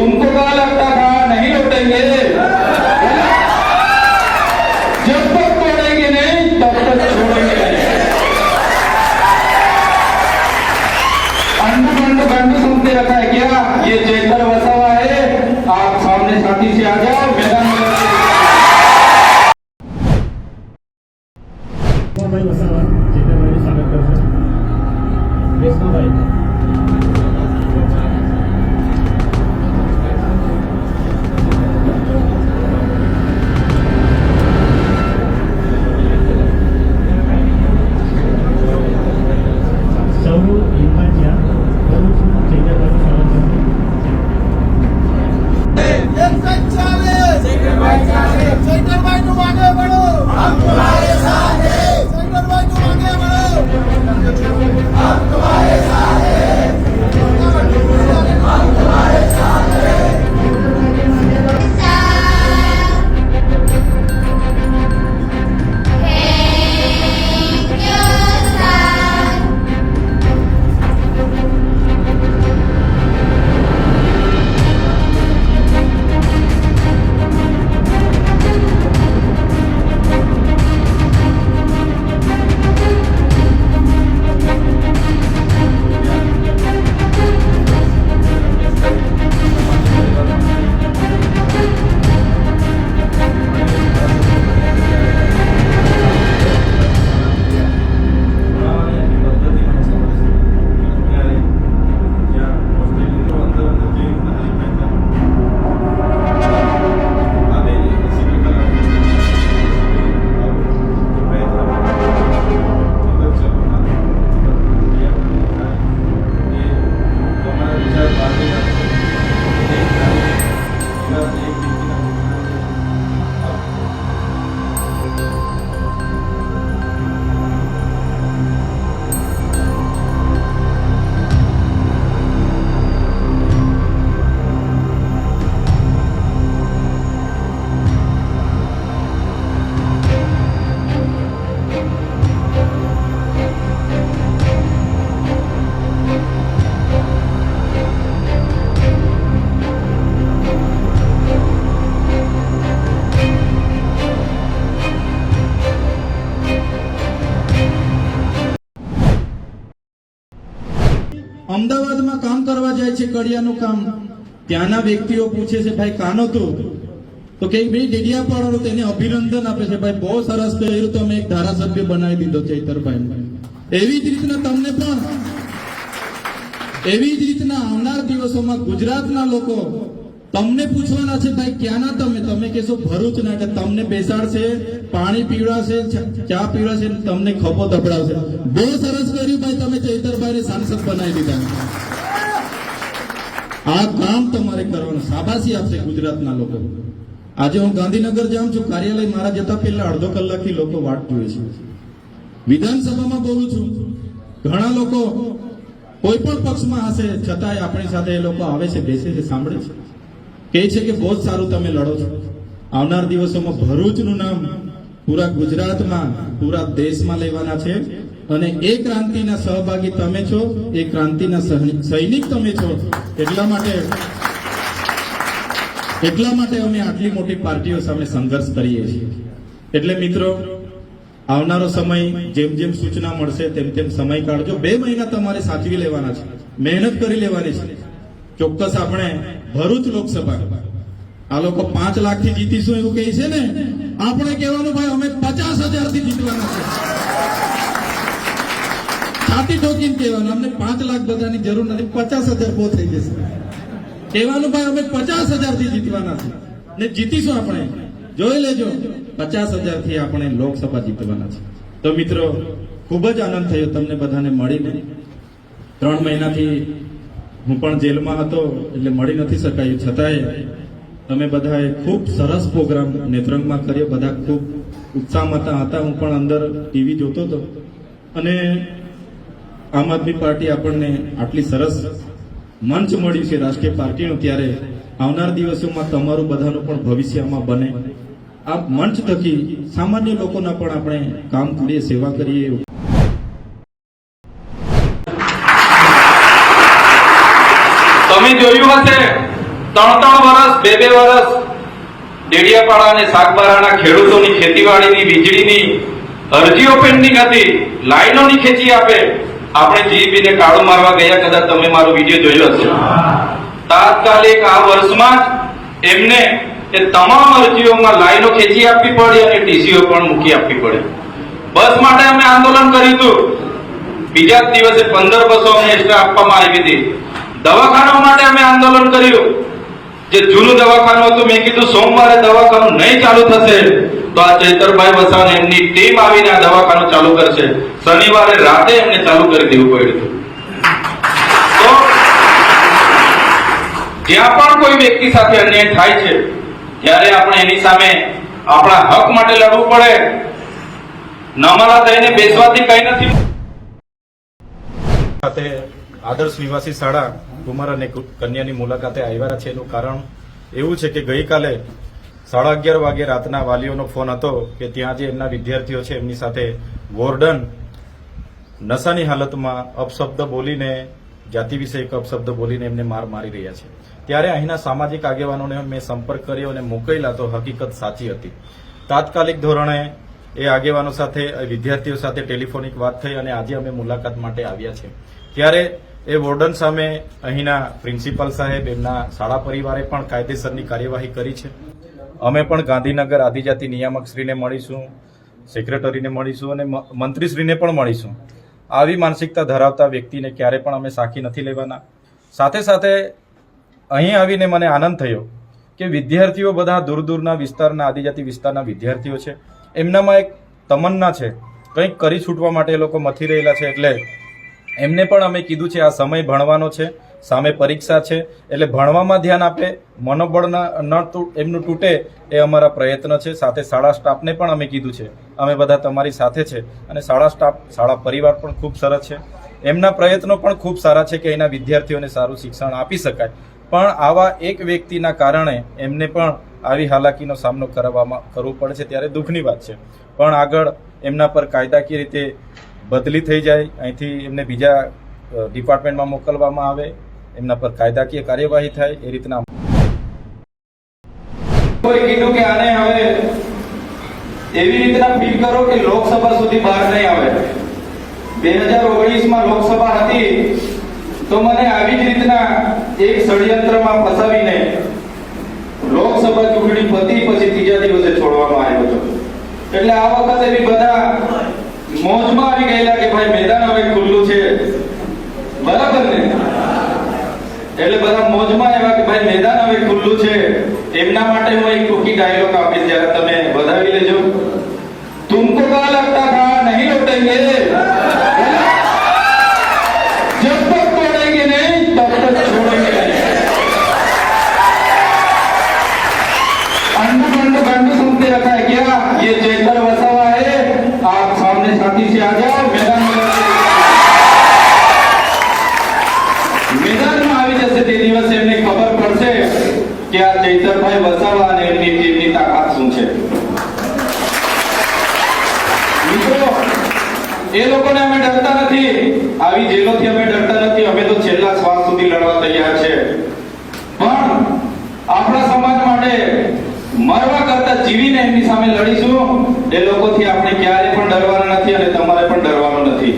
तुमको क्या लगता था नहीं लौटेंगे? जब तक तोड़ेंगे नहीं तब तक छोड़ेंगे नहीं। अंडू गंडू गंडू सुनते रखा है क्या? ये चैतर बसा हुआ है। आप सामने साथी से आ जाओ, मैदान में ભાઈ વસાવા ચેતરભાઈનું સ્વાગત કરશે. વૈષ્ણવભાઈ સૌ હિંમતિયા કરું છું ચેતરભાઈનું સ્વાગત કરશે. ચૈતરભાઈનું આગે बढ़ो, हम तुम्हारे साथ हैं. ચૈતરભાઈનું આગે बढ़ो, हम तुम्हारे साथ हैं. हम तुम्हारे साथ हैं. અમદાવાદમાં કામ કરવા જાય છે, કડિયાનું કામ. ત્યાંના વ્યક્તિઓ પૂછે છે ભાઈ કાનો તો કે ભાઈ ડેડિયાપાડાનો, તેને અભિનંદન આપે છે. ભાઈ બહુ સરસ કર્યું, તમે એક ધારાસભ્ય બનાવી દીધો ચૈતરભાઈ. એવી જ રીતના તમને પણ, એવી જ રીતના આવનાર દિવસોમાં ગુજરાતના લોકો તમને પૂછવાના છે ભાઈ ક્યાંના તમે કહેશો ભરૂચના, એટલે તમને બેસાડશે, પાણી પીવડાવશે, ચા પીવડાવશે, તમને ખભો દબડાવશે. બહુ સરસ કર્યું ભાઈ, તમે ચૈતરભાઈને સાંસદ બનાવી દીધા. આ કામ તમારે કરવાનું, શાબાશી આપશે ગુજરાતના લોકો. આજે હું ગાંધીનગર જાઉં છું, કાર્યાલય મારા જતા પહેલા અડધો કલાકથી લોકો વાટ જુએ છે. વિધાનસભામાં બોલું છું, ઘણા લોકો કોઈ પણ પક્ષમાં હશે છતાંય આપણી સાથે એ લોકો આવે છે, બેસે છે, સાંભળે છે, કહે છે કે બહુ જ સારું તમે લડો છો. આવનાર દિવસોમાં ભરૂચનું નામ પૂરા ગુજરાતમાં, પૂરા દેશમાં લેવાના છે. અને એ ક્રાંતિના સહભાગી તમે છો, એ ક્રાંતિના સૈનિક તમે છો. એટલા માટે અમે આટલી મોટી પાર્ટીઓ સામે સંઘર્ષ કરીએ છીએ. એટલે મિત્રો, આવનારો સમય જેમ જેમ સૂચના મળશે તેમ તેમ સમય કાઢજો. 2 મહિના તમારે સાચવી લેવાના છે, મહેનત કરી લેવાની છે. ચોક્કસ આપણે ભરૂચ લોકસભા આ લોકો 5 લાખથી જીતીશું એવું કહે છે ને, આપણે કહેવાનું ભાઈ અમે 50,000 થી જીતવાના છે. છાતી ઠોકીને કહેવાનું, અમને 5 લાખ બધાની જરૂર નથી, 50,000 બહુ થઈ જશે. કહેવાનું ભાઈ અમે 50,000 થી જીતવાના છે ને જીતીશું. આપણે જોઈ લેજો, 50,000 થી આપણે લોકસભા જીતવાના છે. તો મિત્રો, ખૂબ જ આનંદ થયો તમને બધાને મળીને. 3 મહિનાથી હું પણ જેલમાં હતો એટલે મળી નથી શકાયું, છતાંય તમે બધાએ ખૂબ સરસ પ્રોગ્રામ નેત્રંગમાં કર્યો. બધા ખૂબ ઉત્સાહમાં હતા. હું પણ અંદર ટીવી જોતો હતો અને આમ આદમી પાર્ટી આપણને આટલી સરસ મંચ મળ્યું છે રાષ્ટ્રીય પાર્ટીનું, ત્યારે આવનાર દિવસોમાં તમારું બધાનું પણ ભવિષ્યમાં બને. આ મંચ થકી સામાન્ય લોકોના પણ આપણે કામ કરીએ, સેવા કરીએ. તમે જોયું હશે ત્રણ વર્ષ, બે વર્ષ ડેડિયાપાડા અને સાગબારાના ખેડૂતોની ખેતીવાડીની વીજળીની અરજીઓ પેન્ડિંગ હતી, લાઈનોની ખેંચી આપે. આપણે જીબી ને કાળું મારવા ગયા, કદાચ તમે મારો વિડીયો જોયો હશે. તાત્કાલિક આ વર્ષમાં જ એમને એ તમામ અરજીઓમાં લાઈનો ખેંચી આપવી પડી અને ટીસીઓ પણ મૂકી આપવી પડી. બસ માટે અમે આંદોલન કર્યું હતું. બીજા જ દિવસે 15 બસો અમને એક્સ્ટ્રા આપવામાં આવી હતી. દવાખાના માટે અમે આંદોલન કર્યું. જે જૂનું દવાખાનું હતું, મેં કીધું સોમવારે દવાખાનું નહીં ચાલુ થશે તો આ ચૈતરભાઈ વસાવા એમની ટીમ આવીને આ દવાખાનું ચાલુ કરશે. શનિવારે રાતે એમને ચાલુ કરી દેવું પડ્યું હતું. તો જ્યાં પણ કોઈ વ્યક્તિ સાથે અન્યાય થાય છે ત્યારે આપણે એની સામે આપણા હક માટે લડવું પડે. નમાલા થઈને બેસવાથી કઈ નથી. ખાતે આદર્શ નિવાસી શાળા કુમાર અને કન્યાની મુલાકાતે આવ્યા છે. એનું કારણ એવું છે કે ગઈકાલે 11:30 વાગે રાતના વાલીઓનો ફોન હતો કે ત્યાં જે એમના વિદ્યાર્થીઓ છે એમની સાથે વોર્ડન નશાની હાલતમાં અપશબ્દ બોલીને, જાતિ વિષયક અપશબ્દ બોલીને એમને માર મારી રહ્યા છે. ત્યારે અહીંના સામાજિક આગેવાનોને મેં સંપર્ક કર્યો અને મોકલેલા તો હકીકત સાચી હતી. તાત્કાલિક ધોરણે એ આગેવાનો સાથે, વિદ્યાર્થીઓ સાથે ટેલિફોનિક વાત થઈ અને આજે અમે મુલાકાત માટે આવ્યા છે. ત્યારે એ વોર્ડન સામે અહીંના પ્રિન્સિપાલ સાહેબ, એમના શાળા પરિવારે પણ કાયદેસરની કાર્યવાહી કરી છે. અમે પણ ગાંધીનગર આદિજાતિ નિયામકશ્રીને મળીશું, સેક્રેટરીને મળીશું અને મંત્રીશ્રીને પણ મળીશું. આવી માનસિકતા ધરાવતા વ્યક્તિને ક્યારે પણ અમે સાખી નથી લેવાના. સાથે સાથે અહીં આવીને મને આનંદ થયો કે વિદ્યાર્થીઓ બધા દૂર દૂરના વિસ્તારના, આદિજાતિ વિસ્તારના વિદ્યાર્થીઓ છે. એમનામાં એક તમન્ના છે, કંઈક કરી છૂટવા માટે એ લોકો મથી રહેલા છે. એટલે એમને પણ અમે કીધું છે આ સમય ભણવાનો છે, સામે પરીક્ષા છે, એટલે ભણવામાં ધ્યાન આપે, મનોબળ એમનું તૂટે એ અમારા પ્રયત્ન છે. સાથે શાળા સ્ટાફને પણ અમે કીધું છે અમે બધા તમારી સાથે છે. અને શાળા સ્ટાફ, શાળા પરિવાર પણ ખૂબ સરસ છે. એમના પ્રયત્નો પણ ખૂબ સારા છે કે એના વિદ્યાર્થીઓને સારું શિક્ષણ આપી શકાય. પણ આવા એક વ્યક્તિના કારણે એમને પણ આવી હાલાકીનો સામનો કરવો પડે છે ત્યારે દુઃખની વાત છે. પણ આગળ એમના પર કાયદાકીય રીતે બદલી થઈ જાય, અહીંથી એમને બીજા ડિપાર્ટમેન્ટમાં મોકલવામાં આવે, એમના પર કાયદાકીય કાર્યવાહી થાય એ રીતના. કોઈ કીધું કે આને હવે એવી રીતના ફીલ કરો કે લોકસભા સુધી બહાર નહીં આવે. 2019માં લોકસભા હતી તો મને આવી જ રીતના એક ષડયંત્રમાં ફસાવીને લોકસભા ચૂંટણી પતી પછી ત્રીજા દિવસે છોડવામાં આવ્યો હતો. એટલે આ વખતે બી બધા મોજમાં આવી ગયેલા કે ભાઈ મેદાન હવે ખુલ્લું છે, બરાબર ને? એટલે બધા મોજમાં એવા કે ભાઈ મેદાન હવે ખુલ્લું છે. એમના માટે હું એક ટૂંકી ડાયલોગ આપીશ, જ્યારે તમે વધાવી લેજો. તુમકો કા લગતા થા નહીં લૌટેંગે, જબ તક તોડેંગે નહીં તબ તક છોડેंगे नहीं. अंडू अंडू गंडू सुनते रखा है क्या? ये चैतर वसावा है. आप सामने साथी से आ जाओ, मैदान में આવી જશે તે દિવસે એમને ખબર પડશે કે આ ચૈતરભાઈ વસાવા અને એમની ટીમની તાકાત શું છે. મિત્રો, એ લોકોને અમે ડરતા નથી, આવી જેલોથી અમે ડરતા નથી. અમે તો છેલ્લા શ્વાસ સુધી લડવા તૈયાર છે. પણ આપણા સમાજ માટે મરવા કરતા જીવીને એમની સામે લડીશું. એ લોકોથી આપણે ક્યારે પણ ડરવાના નથી અને તમારે પણ ડરવાનું નથી.